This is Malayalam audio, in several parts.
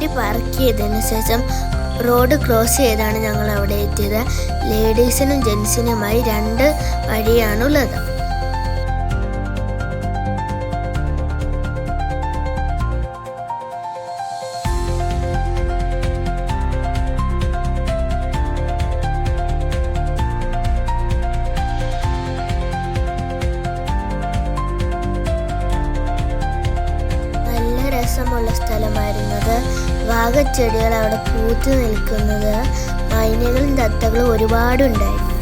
വണ്ടി പാർക്ക് ചെയ്തതിന് ശേഷം റോഡ് ക്രോസ് ചെയ്താണ് ഞങ്ങൾ അവിടെ എത്തിയത്. ലേഡീസിനും ജെൻസിനുമായി 2 വഴിയാണുള്ളത്. രസമുള്ള സ്ഥലമായിരുന്നത്. വാഗച്ചെടികൾ അവിടെ പൂത്തു നിൽക്കുന്നത്, മൈനകളും തത്തകളും ഒരുപാടുണ്ടായിരുന്നു.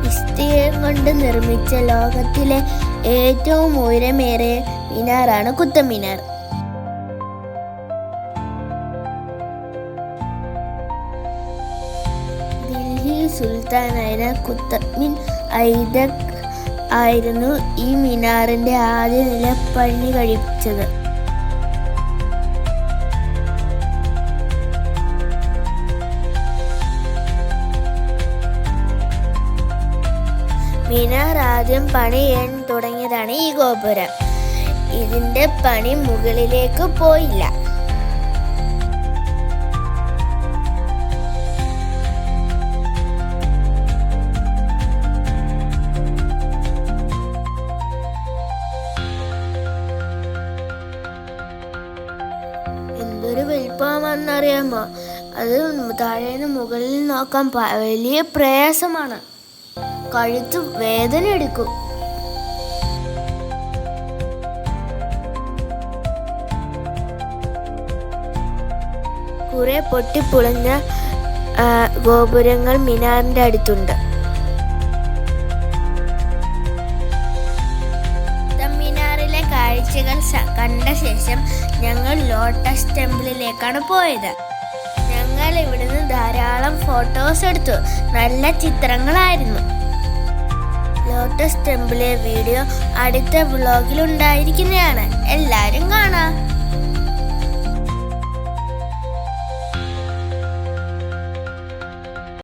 ഇഷ്ടികയും കൊണ്ട് നിർമ്മിച്ച ലോകത്തിലെ ഏറ്റവും ഉയരമേറിയ മിനാറാണ് കുത്തബ് മിനാർ. ദില്ലി സുൽത്താനായ കുത്തബ് ബിൻ ഐബക്ക് ആയിരുന്നു ഈ മിനാറിന്റെ ആദ്യ നില പണി കഴിപ്പിച്ചത്. മിനാർ ആദ്യം പണിയാൻ തുടങ്ങിയതാണ് ഈ ഗോപുരം. ഇതിന്റെ പണി മുകളിലേക്ക് പോയില്ല. എന്തൊരു വലിപ്പമാണെന്നറിയാമോ? അത് താഴേന്ന് മുകളിൽ നോക്കാൻ വലിയ പ്രയാസമാണ്. കഴുത്ത് വേദന എടുക്കും. കുറെ പൊട്ടിപ്പൊളിഞ്ഞ ഗോപുരങ്ങൾ മിനാറിന്റെ അടുത്തുണ്ട്. മിനാറിലെ കാഴ്ചകൾ കണ്ട ശേഷം ഞങ്ങൾ ലോട്ടസ് ടെമ്പിളിലേക്കാണ് പോയത്. ഞങ്ങൾ ഇവിടുന്ന് ധാരാളം ഫോട്ടോസ് എടുത്തു. നല്ല ചിത്രങ്ങളായിരുന്നു. ലോട്ടസ് ടെമ്പിളിലെ വീഡിയോ അടുത്ത വ്ലോഗിൽ ഉണ്ടായിരിക്കുന്നതാണ്. എല്ലാവരും കാണാം.